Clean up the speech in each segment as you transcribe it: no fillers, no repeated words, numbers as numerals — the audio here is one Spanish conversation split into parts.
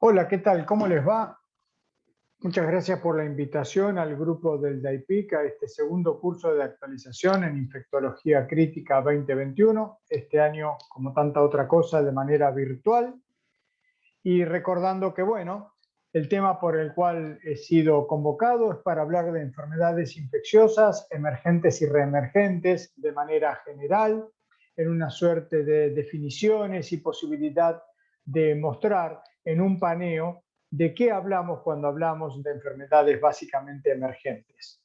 Hola, ¿qué tal? ¿Cómo les va? Muchas gracias por la invitación al grupo del DAIPIC a este segundo curso de actualización en Infectología Crítica 2021. Este año, como tanta otra cosa, de manera virtual. Y recordando que, bueno, el tema por el cual he sido convocado es para hablar de enfermedades infecciosas, emergentes y reemergentes de manera general, en una suerte de definiciones y posibilidad de mostrar en un paneo de qué hablamos cuando hablamos de enfermedades básicamente emergentes.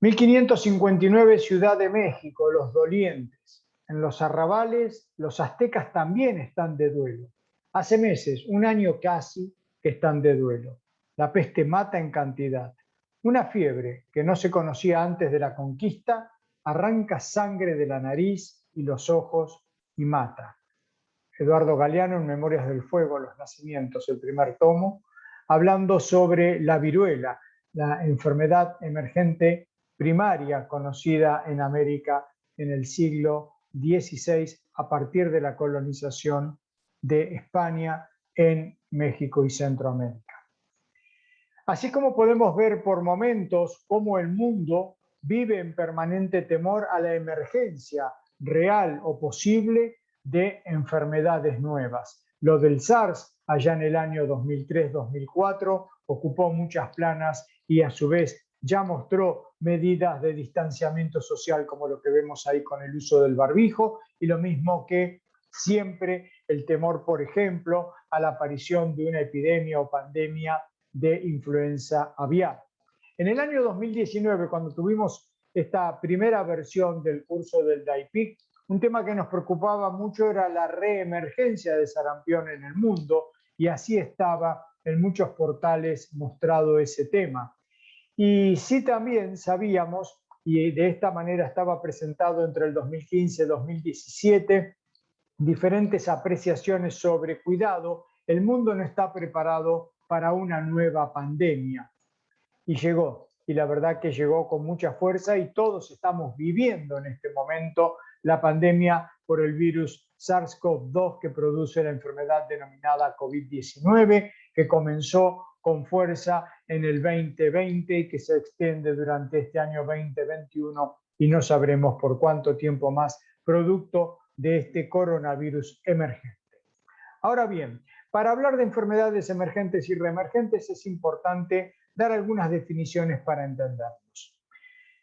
1559, Ciudad de México, los dolientes. En los arrabales, los aztecas también están de duelo. Hace meses, un año casi, que están de duelo. La peste mata en cantidad. Una fiebre que no se conocía antes de la conquista arranca sangre de la nariz y los ojos y mata. Eduardo Galeano en Memorias del Fuego, Los Nacimientos, el primer tomo, hablando sobre la viruela, la enfermedad emergente primaria conocida en América en el siglo XVI a partir de la colonización de España en México y Centroamérica. Así como podemos ver por momentos cómo el mundo vive en permanente temor a la emergencia real o posible de enfermedades nuevas. Lo del SARS allá en el año 2003-2004 ocupó muchas planas y a su vez ya mostró medidas de distanciamiento social como lo que vemos ahí con el uso del barbijo y lo mismo que siempre el temor, por ejemplo, a la aparición de una epidemia o pandemia de influenza aviar. En el año 2019, cuando tuvimos esta primera versión del curso del DAIPIC, un tema que nos preocupaba mucho era la reemergencia de sarampión en el mundo y así estaba en muchos portales mostrado ese tema. Y sí también sabíamos, y de esta manera estaba presentado entre el 2015 y 2017, diferentes apreciaciones sobre cuidado, el mundo no está preparado para una nueva pandemia. Y llegó, y la verdad que llegó con mucha fuerza y todos estamos viviendo en este momento la pandemia por el virus SARS-CoV-2 que produce la enfermedad denominada COVID-19, que comenzó con fuerza en el 2020 y que se extiende durante este año 2021 y no sabremos por cuánto tiempo más, producto de este coronavirus emergente. Ahora bien, para hablar de enfermedades emergentes y reemergentes es importante dar algunas definiciones para entenderlos.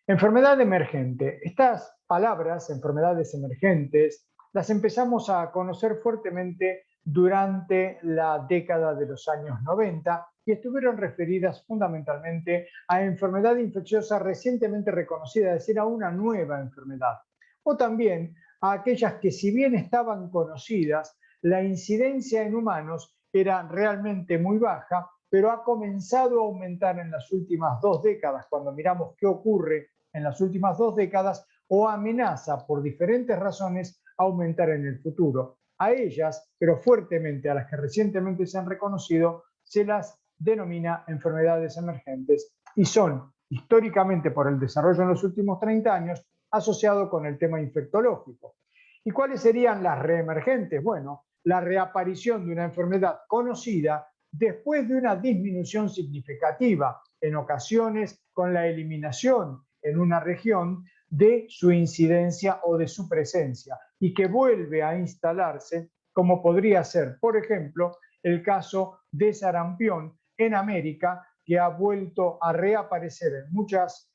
Enfermedad emergente. Estas palabras, enfermedades emergentes, las empezamos a conocer fuertemente durante la década de los años 90 y estuvieron referidas fundamentalmente a enfermedad infecciosa recientemente reconocida, es decir, a una nueva enfermedad. O también a aquellas que, si bien estaban conocidas, la incidencia en humanos era realmente muy baja, pero ha comenzado a aumentar en las últimas 2 décadas, cuando miramos qué ocurre en las últimas 2 décadas, o amenaza por diferentes razones aumentar en el futuro. A ellas, pero fuertemente a las que recientemente se han reconocido, se las denomina enfermedades emergentes y son históricamente, por el desarrollo en los últimos 30 años, asociado con el tema infectológico. ¿Y cuáles serían las reemergentes? Bueno, la reaparición de una enfermedad conocida después de una disminución significativa, en ocasiones con la eliminación en una región de su incidencia o de su presencia y que vuelve a instalarse, como podría ser, por ejemplo, el caso de sarampión en América, que ha vuelto a reaparecer en muchas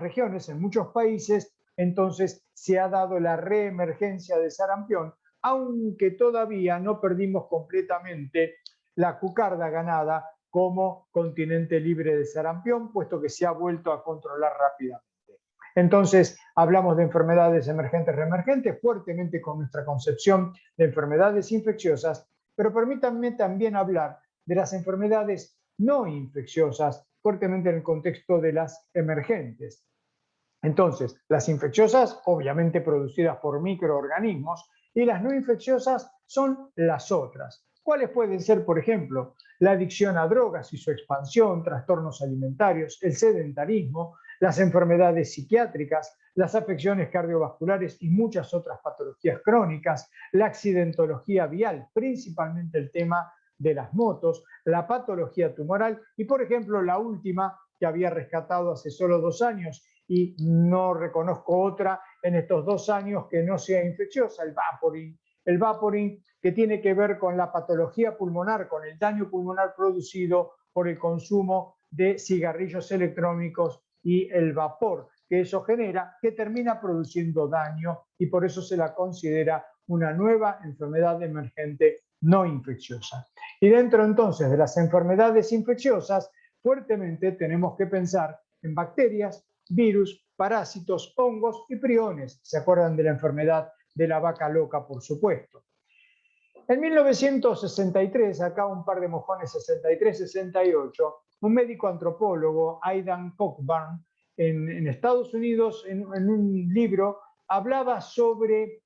regiones, en muchos países. Entonces se ha dado la reemergencia de sarampión, aunque todavía no perdimos completamente la cucarda ganada como continente libre de sarampión, puesto que se ha vuelto a controlar rápidamente. Entonces, hablamos de enfermedades emergentes, reemergentes, fuertemente con nuestra concepción de enfermedades infecciosas, pero permítanme también hablar de las enfermedades no infecciosas, fuertemente en el contexto de las emergentes. Entonces, las infecciosas, obviamente producidas por microorganismos, y las no infecciosas son las otras. ¿Cuáles pueden ser, por ejemplo, la adicción a drogas y su expansión, trastornos alimentarios, el sedentarismo, las enfermedades psiquiátricas, las afecciones cardiovasculares y muchas otras patologías crónicas, la accidentología vial, principalmente el tema de las motos, la patología tumoral y, por ejemplo, la última que había rescatado hace solo 2 años y no reconozco otra en estos 2 años que no sea infecciosa, el vaporing que tiene que ver con la patología pulmonar, con el daño pulmonar producido por el consumo de cigarrillos electrónicos y el vapor que eso genera, que termina produciendo daño y por eso se la considera una nueva enfermedad emergente no infecciosa. Y dentro entonces de las enfermedades infecciosas, fuertemente tenemos que pensar en bacterias, virus, parásitos, hongos y priones. ¿Se acuerdan de la enfermedad de la vaca loca, por supuesto? En 1963, acá un par de mojones, 63-68, un médico antropólogo, Aidan Cockburn, en Estados Unidos, en un libro, hablaba sobre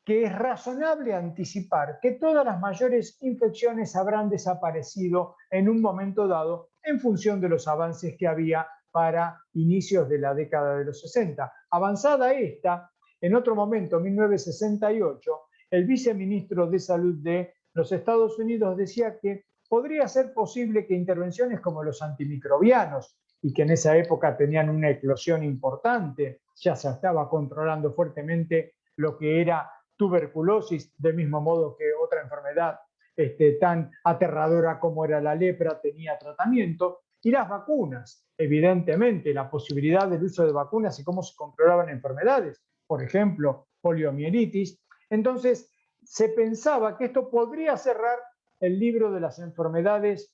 que es razonable anticipar que todas las mayores infecciones habrán desaparecido en un momento dado en función de los avances que había para inicios de la década de los 60. Avanzada esta, en otro momento, 1968, el viceministro de Salud de los Estados Unidos decía que podría ser posible que intervenciones como los antimicrobianos, y que en esa época tenían una eclosión importante, ya se estaba controlando fuertemente lo que era tuberculosis, del mismo modo que otra enfermedad tan aterradora como era la lepra tenía tratamiento, y las vacunas, evidentemente, la posibilidad del uso de vacunas y cómo se controlaban enfermedades, por ejemplo, poliomielitis. Entonces, se pensaba que esto podría cerrar el libro de las enfermedades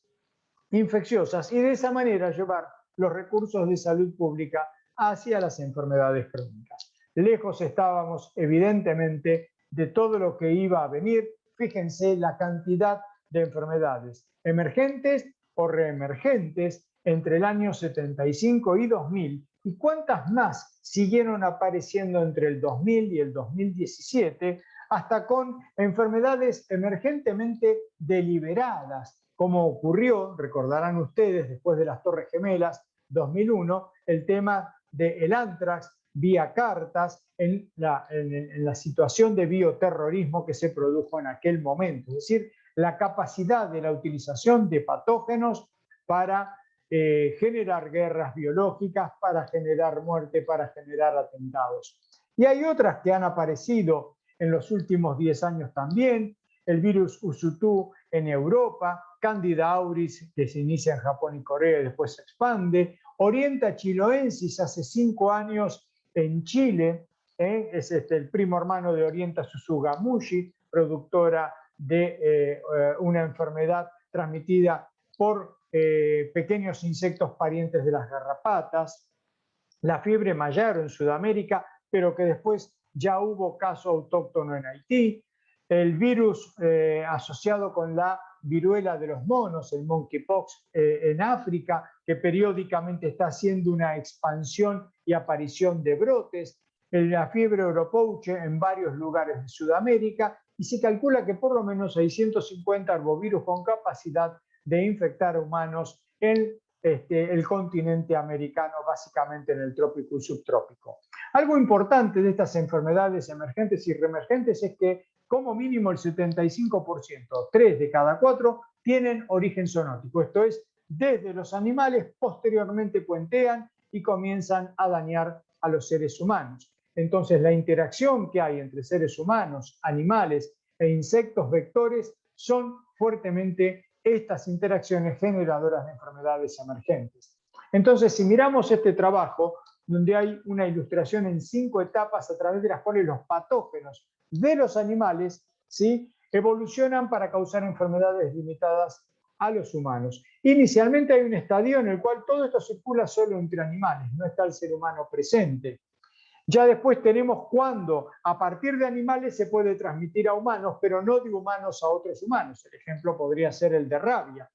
infecciosas y de esa manera llevar los recursos de salud pública hacia las enfermedades crónicas. Lejos estábamos, evidentemente, de todo lo que iba a venir. Fíjense la cantidad de enfermedades emergentes o reemergentes entre el año 75 y 2000 y cuántas más siguieron apareciendo entre el 2000 y el 2017, hasta con enfermedades emergentemente deliberadas, como ocurrió, recordarán ustedes, después de las Torres Gemelas, 2001, el tema del anthrax vía cartas en la situación de bioterrorismo que se produjo en aquel momento. Es decir, la capacidad de la utilización de patógenos para generar guerras biológicas, para generar muerte, para generar atentados. Y hay otras que han aparecido en los últimos 10 años también, el virus Usutu en Europa, Candida auris, que se inicia en Japón y Corea y después se expande, Orienta chiloensis hace 5 años en Chile, es el primo hermano de Orienta Susugamushi, productora de una enfermedad transmitida por pequeños insectos parientes de las garrapatas, la fiebre mayaro en Sudamérica, pero que después ya hubo caso autóctono en Haití, el virus asociado con la viruela de los monos, el monkeypox en África, que periódicamente está haciendo una expansión y aparición de brotes, la fiebre europouche en varios lugares de Sudamérica, y se calcula que por lo menos hay 150 arbovirus con capacidad de infectar a humanos en el continente americano, básicamente en el trópico y subtrópico. Algo importante de estas enfermedades emergentes y reemergentes es que como mínimo el 75%, 3 de cada 4, tienen origen zoonótico. Esto es, desde los animales posteriormente puentean y comienzan a dañar a los seres humanos. Entonces, la interacción que hay entre seres humanos, animales e insectos vectores son fuertemente estas interacciones generadoras de enfermedades emergentes. Entonces, si miramos este trabajo, donde hay una ilustración en 5 etapas a través de las cuales los patógenos de los animales, ¿sí?, evolucionan para causar enfermedades limitadas a los humanos. Inicialmente hay un estadio en el cual todo esto circula solo entre animales, no está el ser humano presente. Ya después tenemos cuando a partir de animales se puede transmitir a humanos, pero no de humanos a otros humanos. El ejemplo podría ser el de rabia.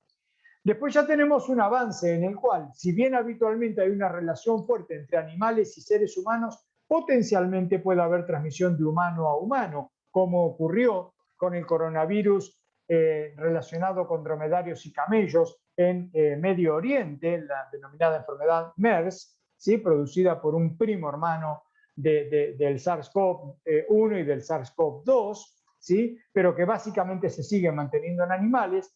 Después ya tenemos un avance en el cual, si bien habitualmente hay una relación fuerte entre animales y seres humanos, potencialmente puede haber transmisión de humano a humano, como ocurrió con el coronavirus relacionado con dromedarios y camellos en Medio Oriente, la denominada enfermedad MERS, ¿sí?, producida por un primo hermano del SARS-CoV-1 y del SARS-CoV-2, ¿sí?, pero que básicamente se sigue manteniendo en animales.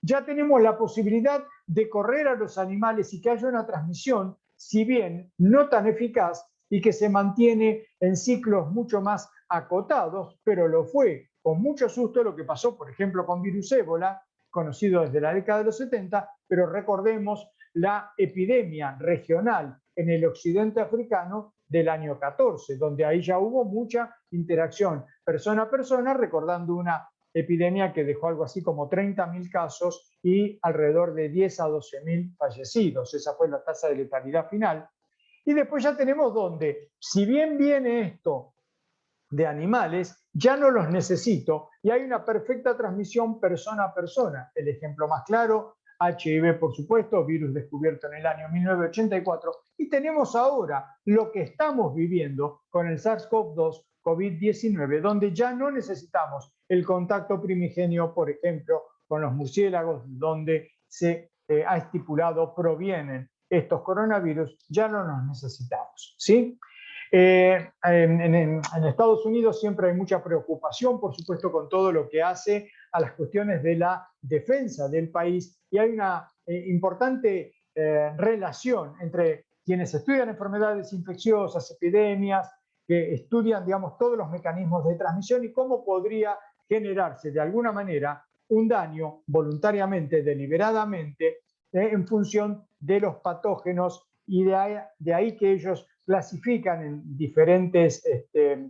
ya tenemos la posibilidad de correr a los animales y que haya una transmisión, si bien no tan eficaz y que se mantiene en ciclos mucho más acotados, pero lo fue con mucho susto lo que pasó, por ejemplo, con virus ébola, conocido desde la década de los 70, pero recordemos la epidemia regional en el occidente africano del año 14, donde ahí ya hubo mucha interacción persona a persona, recordando una epidemia que dejó algo así como 30.000 casos y alrededor de 10 a 12.000 fallecidos. Esa fue la tasa de letalidad final. Y después ya tenemos donde, si bien viene esto de animales, ya no los necesito y hay una perfecta transmisión persona a persona. El ejemplo más claro, HIV, por supuesto, virus descubierto en el año 1984, y tenemos ahora lo que estamos viviendo con el SARS-CoV-2, COVID-19, donde ya no necesitamos el contacto primigenio, por ejemplo, con los murciélagos, donde se ha estipulado provienen estos coronavirus, ya no los necesitamos, ¿sí? En Estados Unidos siempre hay mucha preocupación, por supuesto, con todo lo que hace a las cuestiones de la defensa del país y hay una importante relación entre quienes estudian enfermedades infecciosas, epidemias, que estudian, digamos, todos los mecanismos de transmisión y cómo podría generarse de alguna manera un daño voluntariamente, deliberadamente, en función de los patógenos y de ahí que ellos clasifican en diferentes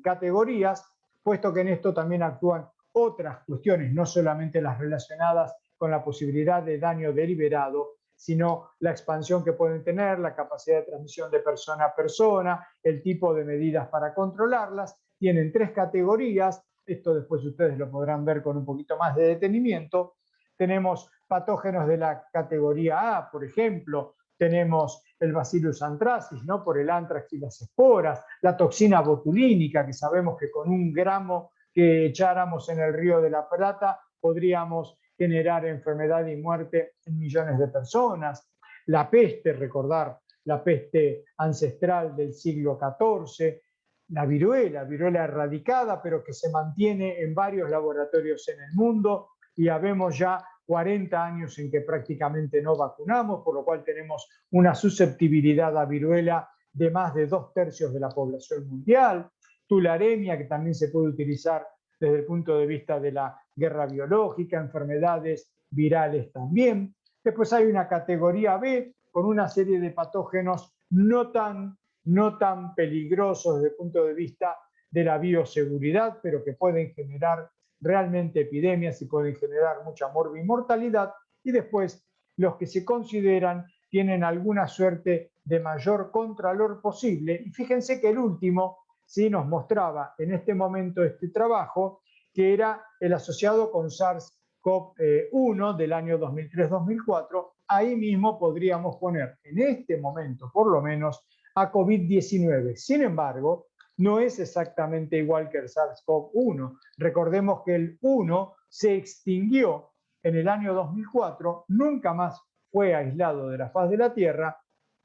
categorías, puesto que en esto también actúan otras cuestiones, no solamente las relacionadas con la posibilidad de daño deliberado, sino la expansión que pueden tener, la capacidad de transmisión de persona a persona, el tipo de medidas para controlarlas. Tienen 3 categorías, esto después ustedes lo podrán ver con un poquito más de detenimiento. Tenemos patógenos de la categoría A, por ejemplo, tenemos el Bacillus anthracis, ¿no? Por el antrax y las esporas, la toxina botulínica, que sabemos que con 1 gramo que echáramos en el Río de la Plata podríamos generar enfermedad y muerte en millones de personas. La peste, recordar la peste ancestral del siglo XIV, la viruela erradicada, pero que se mantiene en varios laboratorios en el mundo, y habemos ya 40 años en que prácticamente no vacunamos, por lo cual tenemos una susceptibilidad a viruela de más de 2/3 de la población mundial. Tularemia, que también se puede utilizar desde el punto de vista de la guerra biológica, enfermedades virales también. Después hay una categoría B con una serie de patógenos no tan peligrosos desde el punto de vista de la bioseguridad, pero que pueden generar realmente epidemias y pueden generar mucha morbimortalidad. Y después los que se consideran tienen alguna suerte de mayor contralor posible. Y fíjense que el último sí nos mostraba en este momento este trabajo, que era el asociado con SARS-CoV-1 del año 2003-2004. Ahí mismo podríamos poner en este momento, por lo menos, a COVID-19. Sin embargo, no es exactamente igual que el SARS-CoV-1. Recordemos que el 1 se extinguió en el año 2004, nunca más fue aislado de la faz de la Tierra,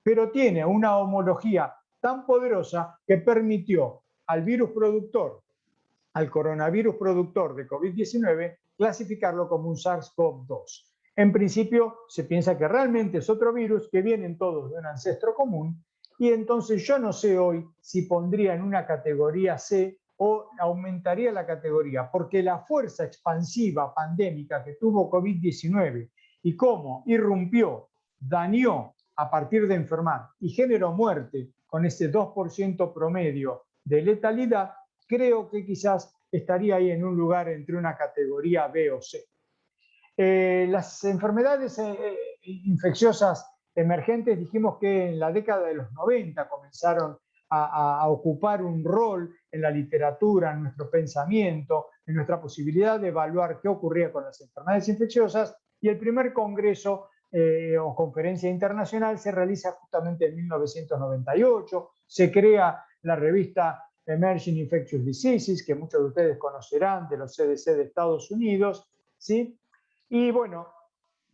pero tiene una homología tan poderosa que permitió al virus productor, al coronavirus productor de COVID-19, clasificarlo como un SARS-CoV-2. En principio, se piensa que realmente es otro virus que vienen todos de un ancestro común, y entonces yo no sé hoy si pondría en una categoría C o aumentaría la categoría, porque la fuerza expansiva pandémica que tuvo COVID-19 y cómo irrumpió, dañó a partir de enfermar y generó muerte con ese 2% promedio de letalidad, creo que quizás estaría ahí en un lugar entre una categoría B o C. Las enfermedades infecciosas emergentes, dijimos que en la década de los 90 comenzaron a ocupar un rol en la literatura, en nuestro pensamiento, en nuestra posibilidad de evaluar qué ocurría con las enfermedades infecciosas, y el primer congreso o conferencia internacional se realiza justamente en 1998, se crea la revista Emerging Infectious Diseases, que muchos de ustedes conocerán, de los CDC de Estados Unidos, ¿sí? Y bueno,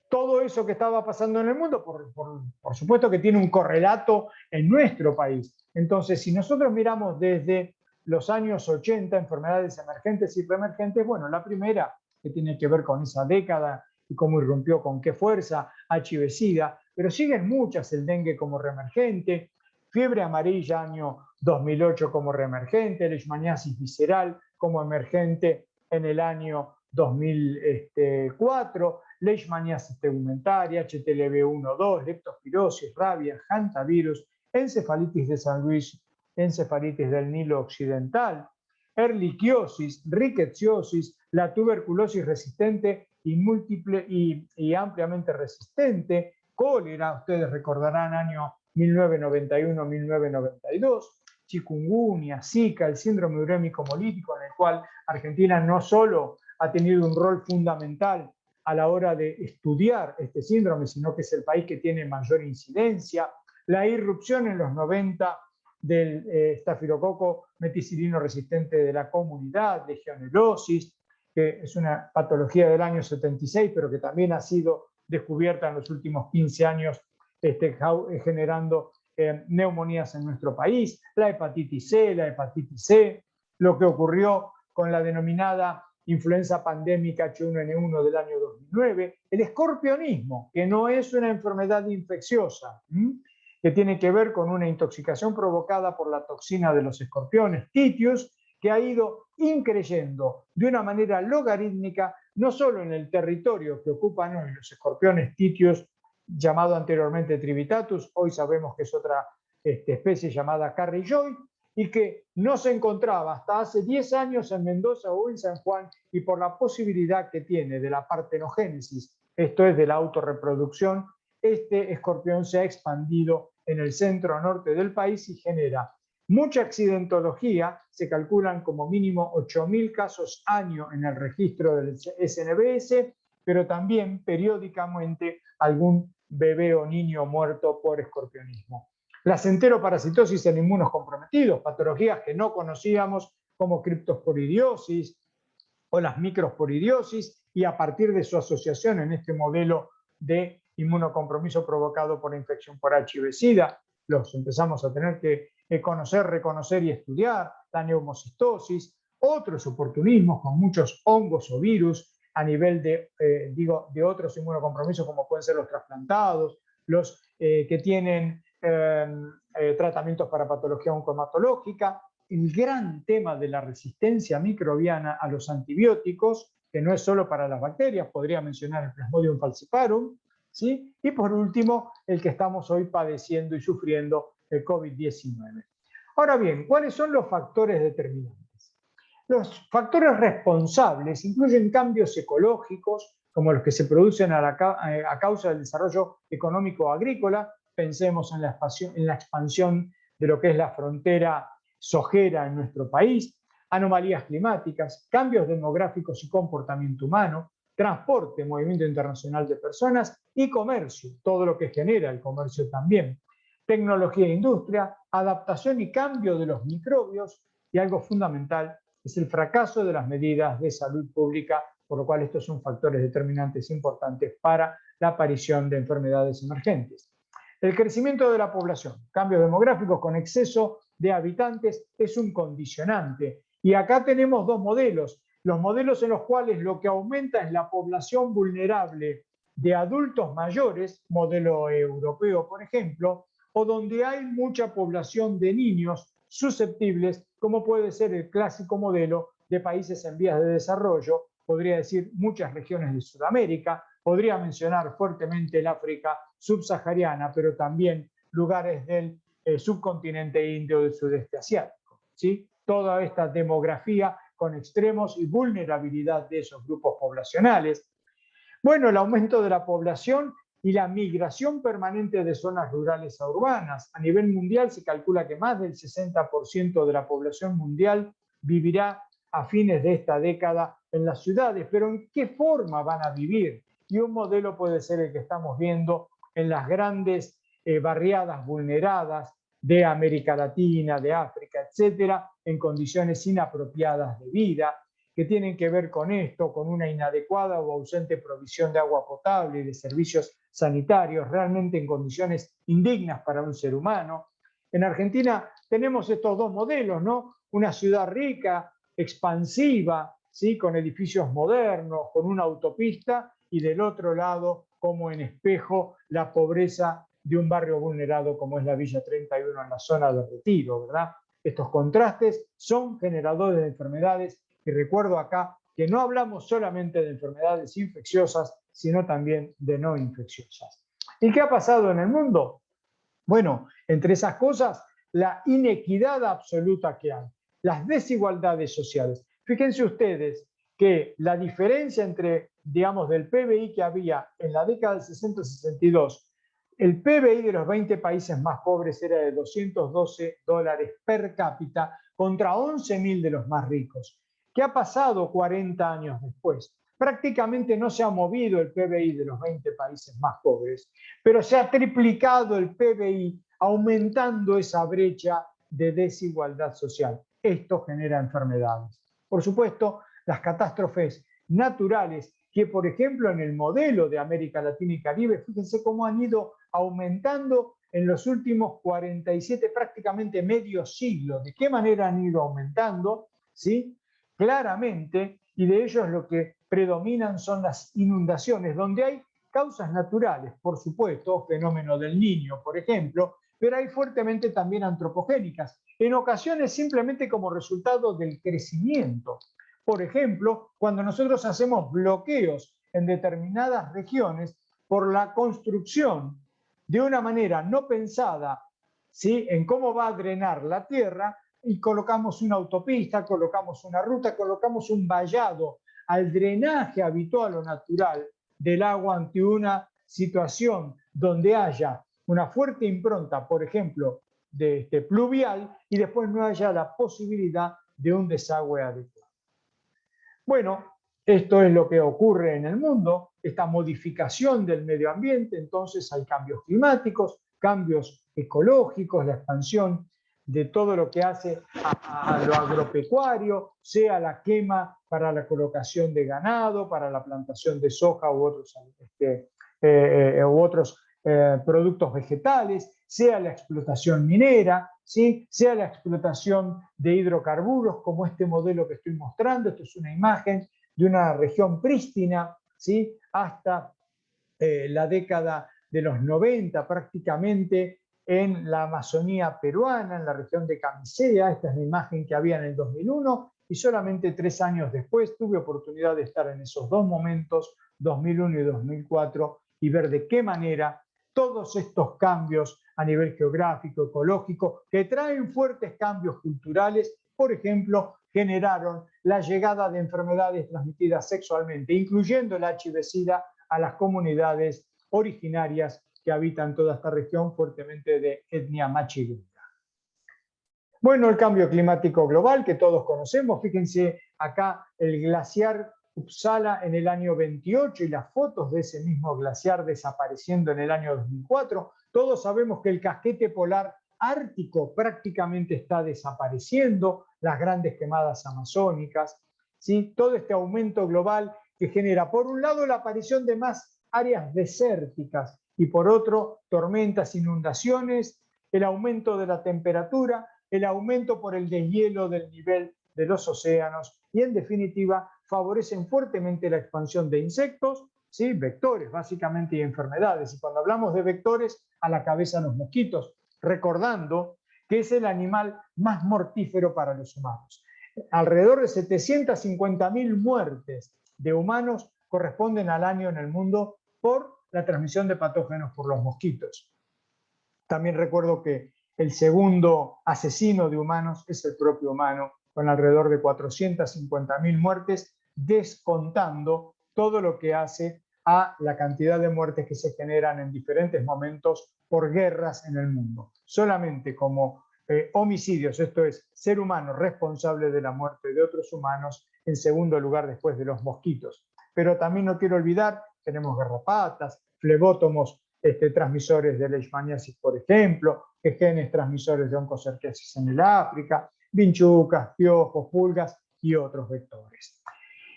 todo eso que estaba pasando en el mundo, por supuesto que tiene un correlato en nuestro país. Entonces, si nosotros miramos desde los años 80, enfermedades emergentes y preemergentes, bueno, la primera, que tiene que ver con esa década y cómo irrumpió con qué fuerza, HIV-Sida, pero siguen muchas, el dengue como reemergente, fiebre amarilla año 2008 como reemergente, leishmaniasis visceral como emergente en el año 2004, leishmaniasis tegumentaria, HTLV-1-2, leptospirosis, rabia, hantavirus, encefalitis de San Luis, encefalitis del Nilo Occidental, erliquiosis, rickettsiosis, la tuberculosis resistente y múltiple y ampliamente resistente, cólera, ustedes recordarán año 1991-1992, chikungunya, Zika, el síndrome urémico hemolítico, en el cual Argentina no solo ha tenido un rol fundamental a la hora de estudiar este síndrome, sino que es el país que tiene mayor incidencia, la irrupción en los 90 del estafilococo meticilino resistente de la comunidad, legionelosis, que es una patología del año 76, pero que también ha sido descubierta en los últimos 15 años, generando neumonías en nuestro país, la hepatitis C, lo que ocurrió con la denominada influenza pandémica H1N1 del año 2009, el escorpionismo, que no es una enfermedad infecciosa, que tiene que ver con una intoxicación provocada por la toxina de los escorpiones, Titius, que ha ido increyendo de una manera logarítmica, no solo en el territorio que ocupan hoy los escorpiones Titius, llamado anteriormente Trivitatus, hoy sabemos que es otra especie llamada Carrie Joy, y que no se encontraba hasta hace 10 años en Mendoza o en San Juan, y por la posibilidad que tiene de la partenogénesis, esto es de la autorreproducción, este escorpión se ha expandido en el centro norte del país y genera mucha accidentología. Se calculan como mínimo 8.000 casos año en el registro del SNBS, pero también periódicamente algún bebé o niño muerto por escorpionismo. Las enteroparasitosis en inmunos comprometidos, patologías que no conocíamos como criptosporidiosis o las microsporidiosis, y a partir de su asociación en este modelo de inmunocompromiso provocado por infección por HIV-Sida, los empezamos a tener que conocer, reconocer y estudiar, la neumocistosis, otros oportunismos con muchos hongos o virus a nivel de otros inmunocompromisos como pueden ser los trasplantados, los que tienen tratamientos para patología oncohematológica, el gran tema de la resistencia microbiana a los antibióticos, que no es solo para las bacterias, podría mencionar el Plasmodium falciparum, ¿sí? Y por último, el que estamos hoy padeciendo y sufriendo, el COVID-19. Ahora bien, ¿cuáles son los factores determinantes? Los factores responsables incluyen cambios ecológicos, como los que se producen a causa del desarrollo económico agrícola. Pensemos en la expansión de lo que es la frontera sojera en nuestro país, anomalías climáticas, cambios demográficos y comportamiento humano, transporte, movimiento internacional de personas y comercio, todo lo que genera el comercio también, tecnología e industria, adaptación y cambio de los microbios, y algo fundamental es el fracaso de las medidas de salud pública, por lo cual estos son factores determinantes importantes para la aparición de enfermedades emergentes. El crecimiento de la población, cambios demográficos con exceso de habitantes es un condicionante. Y acá tenemos dos modelos. Los modelos en los cuales lo que aumenta es la población vulnerable de adultos mayores, modelo europeo, por ejemplo, o donde hay mucha población de niños susceptibles, como puede ser el clásico modelo de países en vías de desarrollo, podría decir muchas regiones de Sudamérica, podría mencionar fuertemente el África subsahariana, pero también lugares del subcontinente indio del sudeste asiático, ¿sí? Toda esta demografía con extremos y vulnerabilidad de esos grupos poblacionales. Bueno, el aumento de la población y la migración permanente de zonas rurales a urbanas. A nivel mundial se calcula que más del 60% de la población mundial vivirá a fines de esta década en las ciudades, pero ¿en qué forma van a vivir? Y un modelo puede ser el que estamos viendo en las grandes barriadas vulneradas de América Latina, de África, etcétera, en condiciones inapropiadas de vida, que tienen que ver con esto, con una inadecuada o ausente provisión de agua potable y de servicios sanitarios, realmente en condiciones indignas para un ser humano. En Argentina tenemos estos dos modelos, ¿no? Una ciudad rica, expansiva, ¿sí? Con edificios modernos, con una autopista, y del otro lado, como en espejo, la pobreza de un barrio vulnerado como es la Villa 31 en la zona de Retiro, ¿verdad? Estos contrastes son generadores de enfermedades, y recuerdo acá que no hablamos solamente de enfermedades infecciosas, sino también de no infecciosas. ¿Y qué ha pasado en el mundo? Bueno, entre esas cosas, la inequidad absoluta que hay, las desigualdades sociales. Fíjense ustedes que la diferencia entre, digamos, del PBI que había en la década del 60-62, el PBI de los 20 países más pobres era de $212 per cápita contra 11.000 de los más ricos. ¿Qué ha pasado 40 años después? Prácticamente no se ha movido el PBI de los 20 países más pobres, pero se ha triplicado el PBI, aumentando esa brecha de desigualdad social. Esto genera enfermedades. Por supuesto, las catástrofes naturales, que por ejemplo en el modelo de América Latina y Caribe, fíjense cómo han ido aumentando en los últimos 47, prácticamente medio siglo. ¿De qué manera han ido aumentando? ¿Sí? Claramente, y de ellos lo que predominan son las inundaciones, donde hay causas naturales, por supuesto, fenómeno del Niño, por ejemplo, pero hay fuertemente también antropogénicas, en ocasiones simplemente como resultado del crecimiento. Por ejemplo, cuando nosotros hacemos bloqueos en determinadas regiones por la construcción de una manera no pensada, ¿sí?, en cómo va a drenar la tierra, y colocamos una autopista, colocamos una ruta, colocamos un vallado al drenaje habitual o natural del agua ante una situación donde haya una fuerte impronta, por ejemplo, de pluvial, y después no haya la posibilidad de un desagüe adecuado. Bueno, esto es lo que ocurre en el mundo, esta modificación del medio ambiente. Entonces hay cambios climáticos, cambios ecológicos, la expansión de todo lo que hace a lo agropecuario, sea la quema para la colocación de ganado, para la plantación de soja u otros productos vegetales, sea la explotación minera, ¿sí?, sea la explotación de hidrocarburos, como este modelo que estoy mostrando. Esto es una imagen de una región prístina, ¿sí?, hasta la década de los 90, prácticamente en la Amazonía peruana, en la región de Camisea. Esta es la imagen que había en el 2001, y solamente 3 años después tuve oportunidad de estar en esos dos momentos, 2001 y 2004, y ver de qué manera todos estos cambios a nivel geográfico, ecológico, que traen fuertes cambios culturales, por ejemplo, generaron la llegada de enfermedades transmitidas sexualmente, incluyendo el HIV-Sida, a las comunidades originarias que habitan toda esta región fuertemente de etnia machiruta. Bueno, el cambio climático global que todos conocemos. Fíjense acá el glaciar Uppsala en el año 28 y las fotos de ese mismo glaciar desapareciendo en el año 2004. Todos sabemos que el casquete polar ártico prácticamente está desapareciendo, las grandes quemadas amazónicas, ¿sí?, todo este aumento global que genera, por un lado, la aparición de más áreas desérticas y por otro, tormentas, inundaciones, el aumento de la temperatura, el aumento por el deshielo del nivel de los océanos, y en definitiva favorecen fuertemente la expansión de insectos, ¿sí?, vectores básicamente, y enfermedades. Y cuando hablamos de vectores, a la cabeza los mosquitos, recordando que es el animal más mortífero para los humanos. Alrededor de 750.000 muertes de humanos corresponden al año en el mundo por la transmisión de patógenos por los mosquitos. También recuerdo que el segundo asesino de humanos es el propio humano, con alrededor de 450.000 muertes, descontando todo lo que hace a la cantidad de muertes que se generan en diferentes momentos por guerras en el mundo. Solamente como homicidios, esto es, ser humano responsable de la muerte de otros humanos, en segundo lugar después de los mosquitos. Pero también no quiero olvidar, tenemos garrapatas, flebótomos, transmisores de leishmaniasis, por ejemplo, genes transmisores de oncocerciasis en el África, vinchucas, piojos, pulgas y otros vectores.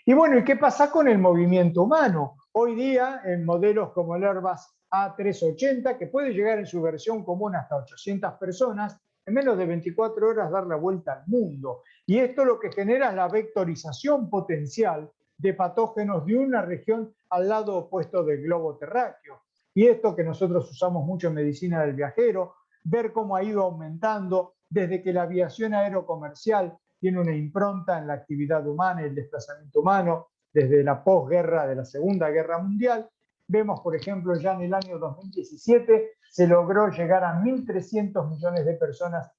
Y bueno, ¿y qué pasa con el movimiento humano? Hoy día, en modelos como el Airbus A380, que puede llegar en su versión común hasta 800 personas, en menos de 24 horas dar la vuelta al mundo. Y esto lo que genera es la vectorización potencial de patógenos de una región al lado opuesto del globo terráqueo. Y esto que nosotros usamos mucho en medicina del viajero, ver cómo ha ido aumentando desde que la aviación aerocomercial tiene una impronta en la actividad humana y el desplazamiento humano, desde la posguerra de la Segunda Guerra Mundial. Vemos, por ejemplo, ya en el año 2017 se logró llegar a 1.300 millones de personas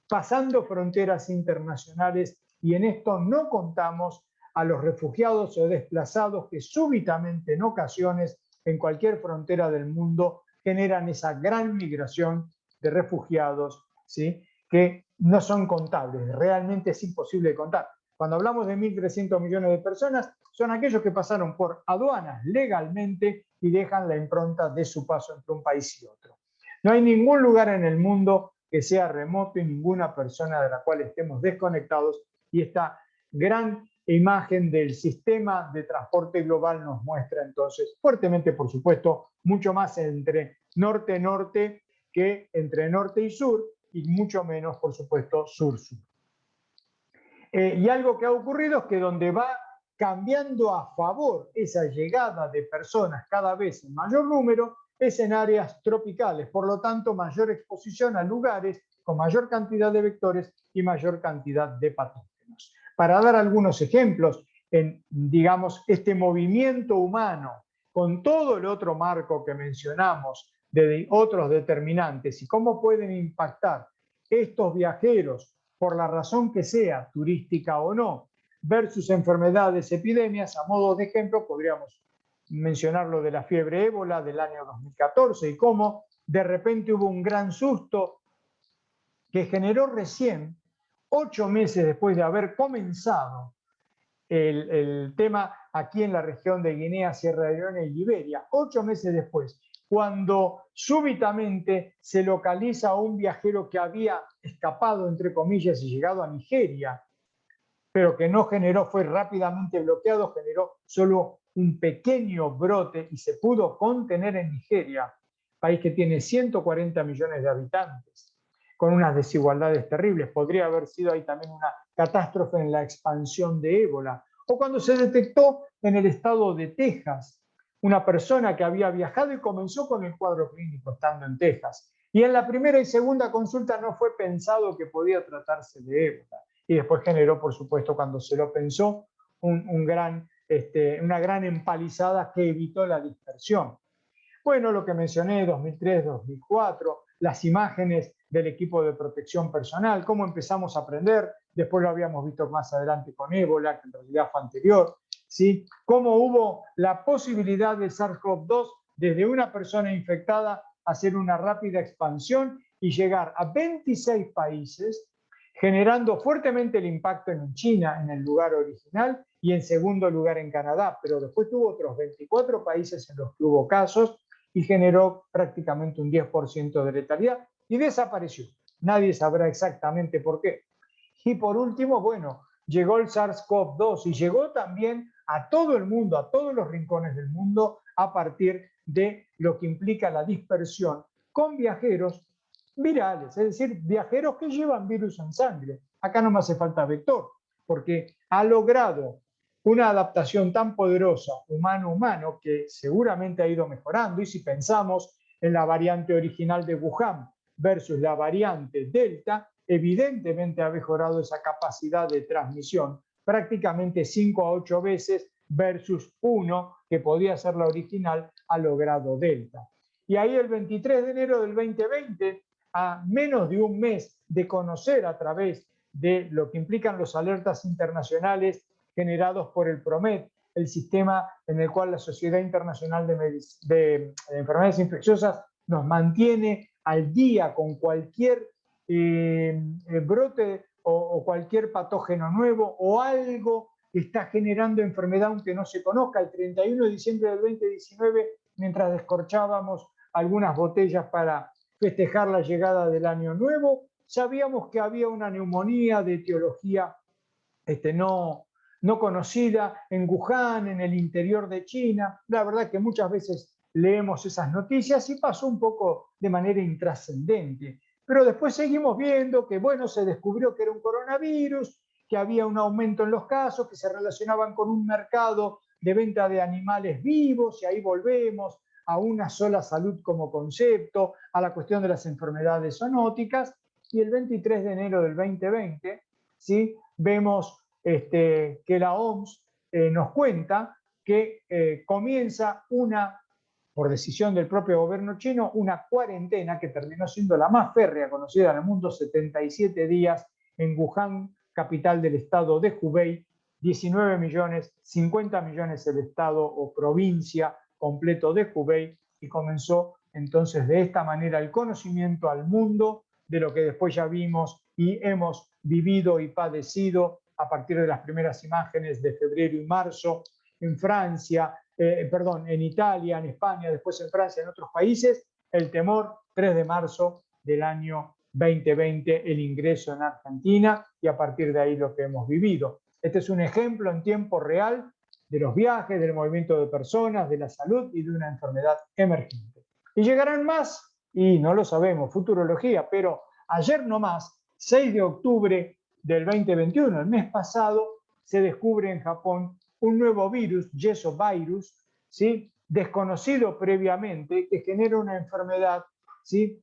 pasando fronteras internacionales, y en esto no contamos a los refugiados o desplazados que súbitamente en ocasiones en cualquier frontera del mundo generan esa gran migración de refugiados, ¿sí?, que no son contables, realmente es imposible de contar. Cuando hablamos de 1.300 millones de personas, son aquellos que pasaron por aduanas legalmente y dejan la impronta de su paso entre un país y otro. No hay ningún lugar en el mundo que sea remoto y ninguna persona de la cual estemos desconectados, y esta gran imagen del sistema de transporte global nos muestra entonces fuertemente, por supuesto, mucho más entre norte-norte que entre norte y sur, y mucho menos, por supuesto, sur-sur. Y algo que ha ocurrido es que donde va cambiando a favor esa llegada de personas cada vez en mayor número es en áreas tropicales, por lo tanto mayor exposición a lugares con mayor cantidad de vectores y mayor cantidad de patógenos. Para dar algunos ejemplos, en, digamos, este movimiento humano con todo el otro marco que mencionamos de otros determinantes y cómo pueden impactar estos viajeros por la razón que sea, turística o no, versus enfermedades, epidemias, a modo de ejemplo podríamos mencionar lo de la fiebre ébola del año 2014 y cómo de repente hubo un gran susto que generó recién, 8 meses después de haber comenzado el tema aquí en la región de Guinea, Sierra Leona y Liberia, 8 meses después, cuando súbitamente se localiza a un viajero que había escapado, entre comillas, y llegado a Nigeria, pero que no generó, fue rápidamente bloqueado, generó solo un pequeño brote y se pudo contener en Nigeria, país que tiene 140 millones de habitantes, con unas desigualdades terribles. Podría haber sido ahí también una catástrofe en la expansión de ébola. O cuando se detectó en el estado de Texas una persona que había viajado y comenzó con el cuadro clínico estando en Texas. Y en la primera y segunda consulta no fue pensado que podía tratarse de ébola. Y después generó, por supuesto, cuando se lo pensó, una gran empalizada que evitó la dispersión. Bueno, lo que mencioné, 2003, 2004, las imágenes del equipo de protección personal, cómo empezamos a aprender, después lo habíamos visto más adelante con ébola, que en realidad fue anterior, ¿sí? Cómo hubo la posibilidad de SARS-CoV-2 desde una persona infectada hacer una rápida expansión y llegar a 26 países, generando fuertemente el impacto en China, en el lugar original, y en segundo lugar en Canadá, pero después tuvo otros 24 países en los que hubo casos y generó prácticamente un 10% de letalidad y desapareció. Nadie sabrá exactamente por qué. Y por último, bueno, llegó el SARS-CoV-2 y llegó también a todo el mundo, a todos los rincones del mundo, a partir de lo que implica la dispersión con viajeros virales, es decir, viajeros que llevan virus en sangre. Acá no me hace falta vector, porque ha logrado una adaptación tan poderosa humano-humano que seguramente ha ido mejorando. Y si pensamos en la variante original de Wuhan versus la variante Delta, evidentemente ha mejorado esa capacidad de transmisión prácticamente 5 a 8 veces versus 1 que podía ser la original, ha logrado Delta. Y ahí el 23 de enero del 2020, a menos de un mes de conocer a través de lo que implican los alertas internacionales generados por el PROMET, el sistema en el cual la Sociedad Internacional de Enfermedades Infecciosas nos mantiene al día con cualquier brote o cualquier patógeno nuevo o algo que está generando enfermedad aunque no se conozca. El 31 de diciembre del 2019, mientras descorchábamos algunas botellas para festejar la llegada del año nuevo, sabíamos que había una neumonía de etiología no conocida en Wuhan, en el interior de China. La verdad que muchas veces leemos esas noticias y pasó un poco de manera intrascendente. Pero después seguimos viendo que, bueno, se descubrió que era un coronavirus, que había un aumento en los casos, que se relacionaban con un mercado de venta de animales vivos, y ahí volvemos a una sola salud como concepto, a la cuestión de las enfermedades zoonóticas, y el 23 de enero del 2020, ¿sí? Vemos que la OMS nos cuenta que comienza una, por decisión del propio gobierno chino, una cuarentena que terminó siendo la más férrea conocida en el mundo, 77 días en Wuhan, capital del estado de Hubei, 19 millones, 50 millones el estado o provincia completo de Hubei, y comenzó entonces de esta manera el conocimiento al mundo de lo que después ya vimos y hemos vivido y padecido a partir de las primeras imágenes de febrero y marzo en Francia, en Italia, en España, después en Francia, en otros países, el temor, 3 de marzo del año 2020, el ingreso en Argentina, y a partir de ahí lo que hemos vivido. Este es un ejemplo en tiempo real de los viajes, del movimiento de personas, de la salud y de una enfermedad emergente. Y llegarán más, y no lo sabemos, futurología, pero ayer nomás, 6 de octubre del 2021, el mes pasado, se descubre en Japón un nuevo virus, Yesovirus, ¿sí? Desconocido previamente, que genera una enfermedad, ¿sí?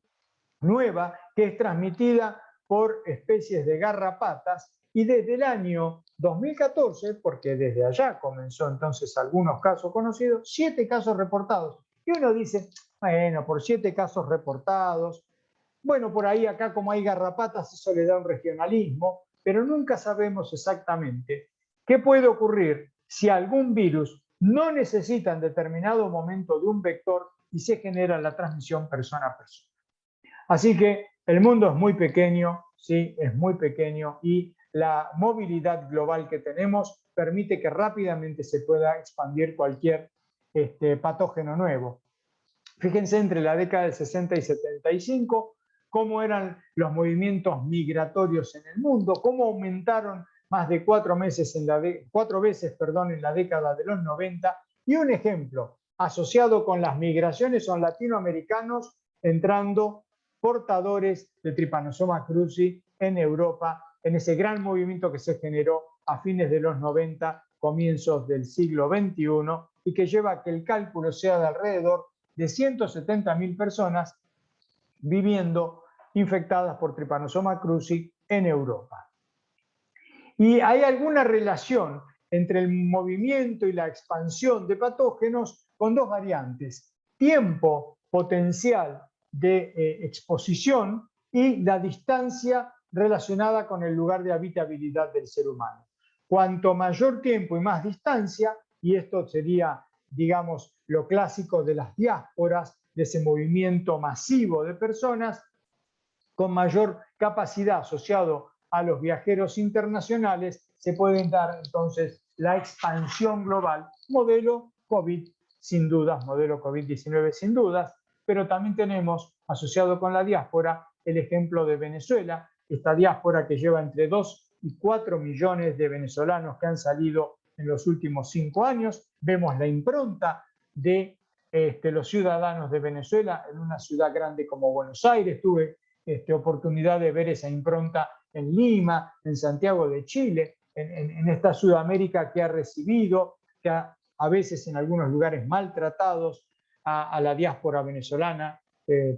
Nueva, que es transmitida por especies de garrapatas, y desde el año 2014, porque desde allá comenzó entonces algunos casos conocidos, 7 casos reportados. Y uno dice, bueno, por 7 casos reportados, bueno, por ahí acá como hay garrapatas, eso le da un regionalismo, pero nunca sabemos exactamente qué puede ocurrir si algún virus no necesita en determinado momento de un vector y se genera la transmisión persona a persona. Así que el mundo es muy pequeño, sí, es muy pequeño, y la movilidad global que tenemos permite que rápidamente se pueda expandir cualquier patógeno nuevo. Fíjense entre la década del 60 y 75 cómo eran los movimientos migratorios en el mundo, cómo aumentaron más de 4 veces en la década de los 90. Y un ejemplo asociado con las migraciones son latinoamericanos entrando portadores de Trypanosoma cruzi en Europa, en ese gran movimiento que se generó a fines de los 90, comienzos del siglo XXI, y que lleva a que el cálculo sea de alrededor de 170.000 personas viviendo infectadas por Trypanosoma cruzi en Europa. ¿Y hay alguna relación entre el movimiento y la expansión de patógenos? Con dos variantes: tiempo potencial de exposición y la distancia relacionada con el lugar de habitabilidad del ser humano. Cuanto mayor tiempo y más distancia, y esto sería, digamos, lo clásico de las diásporas, de ese movimiento masivo de personas, con mayor capacidad asociado a los viajeros internacionales, se pueden dar entonces la expansión global, modelo COVID sin dudas, modelo COVID-19 sin dudas, pero también tenemos asociado con la diáspora el ejemplo de Venezuela, esta diáspora que lleva entre 2 y 4 millones de venezolanos que han salido en los últimos 5 años. Vemos la impronta de los ciudadanos de Venezuela en una ciudad grande como Buenos Aires. Tuve oportunidad de ver esa impronta en Lima, en Santiago de Chile, en esta Sudamérica que ha recibido, que a veces en algunos lugares maltratados a la diáspora venezolana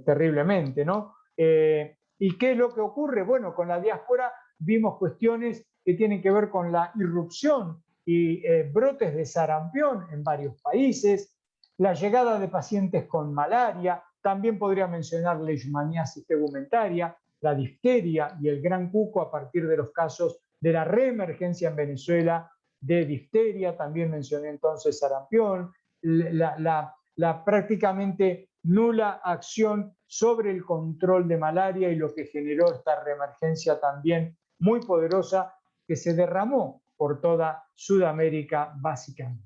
terriblemente, ¿no? ¿Y qué es lo que ocurre? Bueno, con la diáspora vimos cuestiones que tienen que ver con la irrupción y brotes de sarampión en varios países, la llegada de pacientes con malaria. También podría mencionar leishmaniasis tegumentaria, la difteria y el gran cuco a partir de los casos de la reemergencia en Venezuela de difteria. También mencioné entonces sarampión, la prácticamente nula acción sobre el control de malaria y lo que generó esta reemergencia también muy poderosa que se derramó por toda Sudamérica básicamente.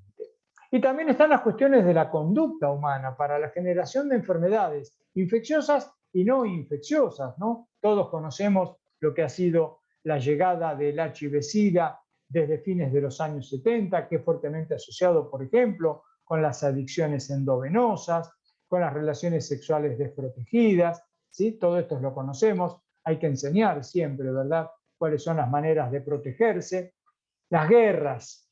Y también están las cuestiones de la conducta humana para la generación de enfermedades infecciosas y no infecciosas, ¿no? Todos conocemos lo que ha sido la llegada del HIV-Sida desde fines de los años 70, que es fuertemente asociado, por ejemplo, con las adicciones endovenosas, con las relaciones sexuales desprotegidas, ¿sí? Todo esto lo conocemos, hay que enseñar siempre, ¿verdad?, cuáles son las maneras de protegerse. Las guerras.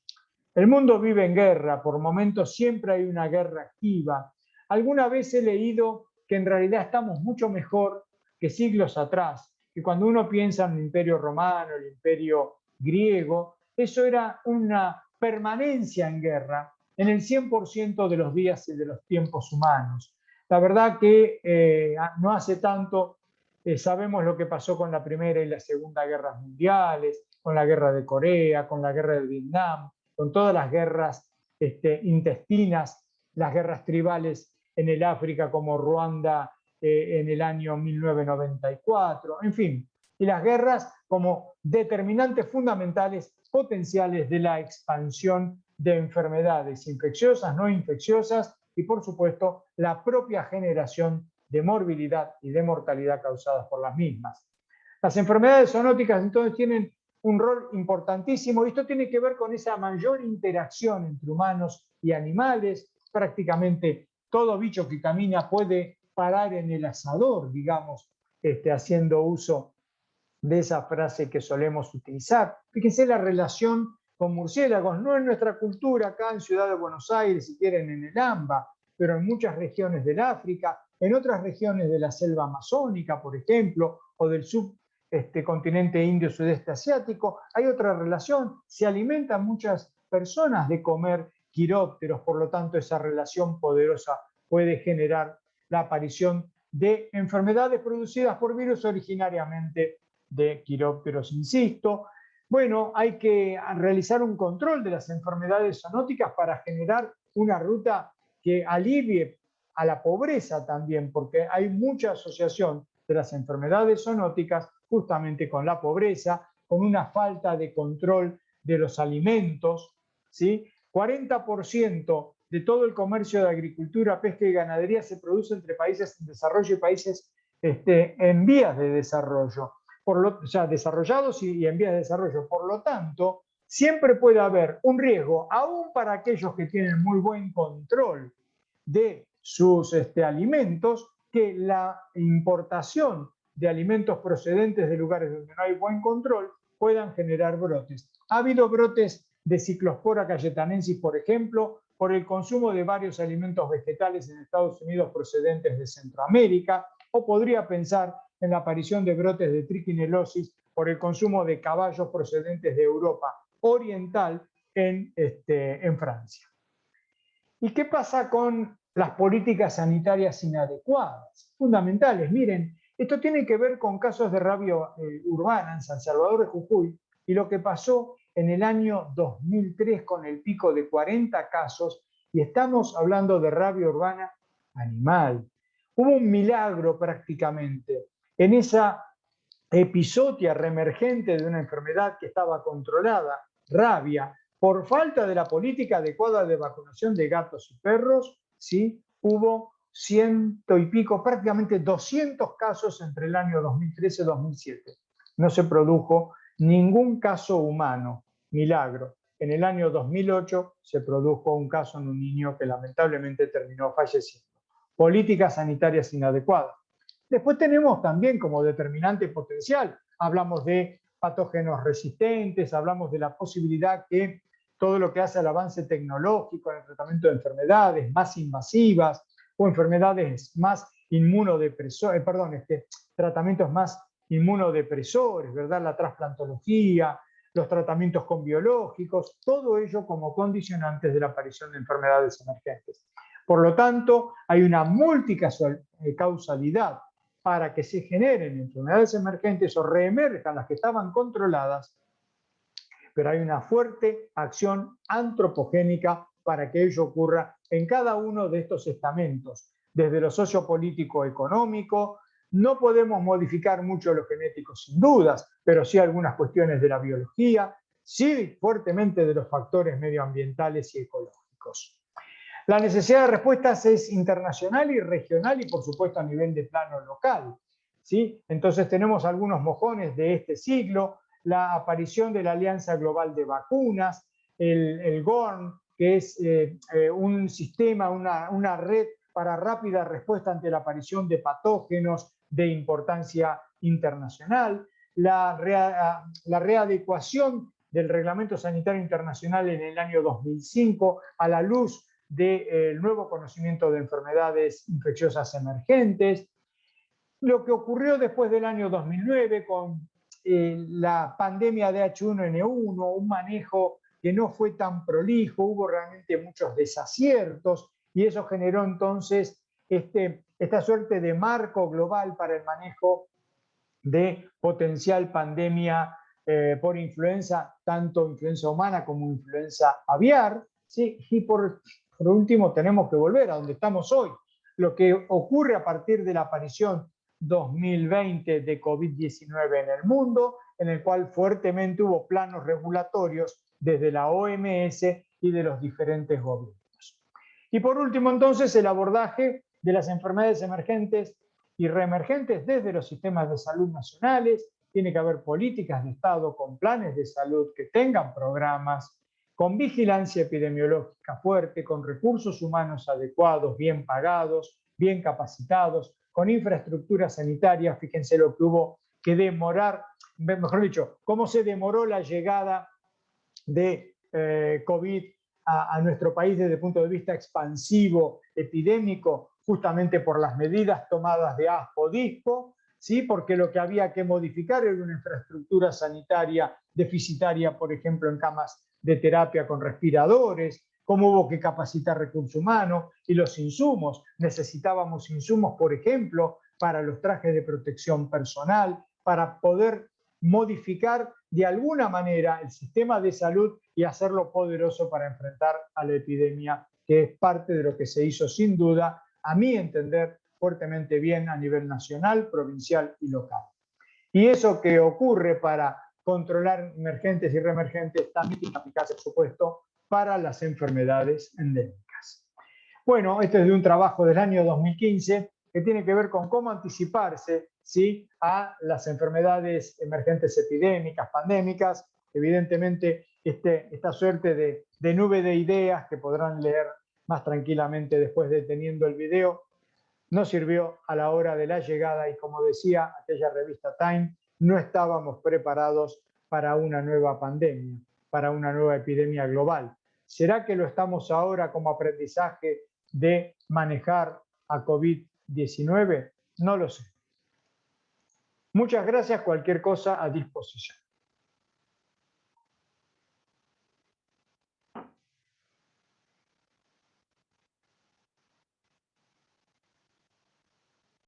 El mundo vive en guerra, por momentos siempre hay una guerra activa. Alguna vez he leído que en realidad estamos mucho mejor que siglos atrás, que cuando uno piensa en el Imperio Romano, el Imperio griego, eso era una permanencia en guerra en el 100% de los días y de los tiempos humanos. La verdad que no hace tanto sabemos lo que pasó con la Primera y la Segunda Guerras Mundiales, con la Guerra de Corea, con la Guerra de Vietnam, con todas las guerras intestinas, las guerras tribales en el África como Ruanda en el año 1994, en fin, y las guerras como determinantes fundamentales potenciales de la expansión de enfermedades infecciosas, no infecciosas y por supuesto la propia generación de morbilidad y de mortalidad causadas por las mismas. Las enfermedades zoonóticas entonces tienen un rol importantísimo y esto tiene que ver con esa mayor interacción entre humanos y animales. Prácticamente todo bicho que camina puede parar en el asador, digamos, haciendo uso de esa frase que solemos utilizar. Fíjense la relación con murciélagos, no en nuestra cultura acá en Ciudad de Buenos Aires, si quieren en el AMBA, pero en muchas regiones del África, en otras regiones de la selva amazónica, por ejemplo, o del subcontinente indio sudeste asiático, hay otra relación. Se alimentan muchas personas de comer quirópteros, por lo tanto esa relación poderosa puede generar la aparición de enfermedades producidas por virus originariamente de quirópteros, insisto. Bueno, hay que realizar un control de las enfermedades zoonóticas para generar una ruta que alivie a la pobreza también, porque hay mucha asociación de las enfermedades zoonóticas justamente con la pobreza, con una falta de control de los alimentos, ¿sí? 40% de todo el comercio de agricultura, pesca y ganadería se produce entre países en desarrollo y países en vías de desarrollo, o sea, desarrollados y en vías de desarrollo. Por lo tanto, siempre puede haber un riesgo, aún para aquellos que tienen muy buen control de sus alimentos, que la importación de alimentos procedentes de lugares donde no hay buen control puedan generar brotes. Ha habido brotes de Cyclospora cayetanensis, por ejemplo, por el consumo de varios alimentos vegetales en Estados Unidos procedentes de Centroamérica, o podría pensar en la aparición de brotes de triquinelosis por el consumo de caballos procedentes de Europa oriental en Francia. ¿Y qué pasa con las políticas sanitarias inadecuadas? Fundamentales. Miren, esto tiene que ver con casos de rabia urbana en San Salvador de Jujuy y lo que pasó en el año 2003 con el pico de 40 casos, y estamos hablando de rabia urbana animal. Hubo un milagro prácticamente en esa epizotia reemergente de una enfermedad que estaba controlada, rabia, por falta de la política adecuada de vacunación de gatos y perros, ¿sí? Hubo ciento y pico, prácticamente 200 casos entre el año 2013 y 2007. No se produjo ningún caso humano, milagro. En el año 2008 se produjo un caso en un niño que lamentablemente terminó falleciendo. Políticas sanitarias inadecuadas. Después tenemos también como determinante potencial, hablamos de patógenos resistentes, hablamos de la posibilidad que todo lo que hace al avance tecnológico en el tratamiento de enfermedades más invasivas o enfermedades más inmunodepresores, tratamientos más inmunodepresores, ¿verdad? La trasplantología, los tratamientos con biológicos, todo ello como condicionantes de la aparición de enfermedades emergentes. Por lo tanto, hay una multicausalidad para que se generen enfermedades emergentes o reemerjan las que estaban controladas, pero hay una fuerte acción antropogénica para que ello ocurra en cada uno de estos estamentos, desde lo sociopolítico económico. No podemos modificar mucho lo genético sin dudas, pero sí algunas cuestiones de la biología, sí fuertemente de los factores medioambientales y ecológicos. La necesidad de respuestas es internacional y regional y por supuesto a nivel de plano local, ¿sí? Entonces tenemos algunos mojones de este siglo, la aparición de la Alianza Global de Vacunas, el GORN, que es un sistema, una red para rápida respuesta ante la aparición de patógenos de importancia internacional, la readecuación del Reglamento Sanitario Internacional en el año 2005 a la luz del nuevo conocimiento de enfermedades infecciosas emergentes, lo que ocurrió después del año 2009 con la pandemia de H1N1, un manejo que no fue tan prolijo, hubo realmente muchos desaciertos y eso generó entonces esta suerte de marco global para el manejo de potencial pandemia por influenza, tanto influenza humana como influenza aviar, ¿sí? Y por último tenemos que volver a donde estamos hoy. Lo que ocurre a partir de la aparición 2020 de COVID-19 en el mundo, en el cual fuertemente hubo planos regulatorios desde la OMS y de los diferentes gobiernos. Y por último, entonces, el abordaje de las enfermedades emergentes y reemergentes desde los sistemas de salud nacionales. Tiene que haber políticas de Estado con planes de salud que tengan programas, con vigilancia epidemiológica fuerte, con recursos humanos adecuados, bien pagados, bien capacitados, con infraestructura sanitaria. Fíjense lo que hubo que demorar, mejor dicho, cómo se demoró la llegada de COVID a nuestro país desde el punto de vista expansivo, epidémico, justamente por las medidas tomadas de ASPO-DISPO, ¿sí? Porque lo que había que modificar era una infraestructura sanitaria deficitaria, por ejemplo, en camas de terapia con respiradores, cómo hubo que capacitar recursos humanos y los insumos. Necesitábamos insumos, por ejemplo, para los trajes de protección personal, para poder modificar de alguna manera el sistema de salud y hacerlo poderoso para enfrentar a la epidemia, que es parte de lo que se hizo sin duda, a mi entender, fuertemente bien a nivel nacional, provincial y local. Y eso que ocurre para controlar emergentes y reemergentes también tiene que aplicarse, por supuesto, para las enfermedades endémicas. Bueno, esto es de un trabajo del año 2015 que tiene que ver con cómo anticiparse, ¿sí?, a las enfermedades emergentes epidémicas, pandémicas. Evidentemente, esta suerte de nube de ideas que podrán leer más tranquilamente después de teniendo el video, no sirvió a la hora de la llegada y, como decía aquella revista Time, no estábamos preparados para una nueva pandemia, para una nueva epidemia global. ¿Será que lo estamos ahora como aprendizaje de manejar a COVID-19? No lo sé. Muchas gracias, cualquier cosa a disposición.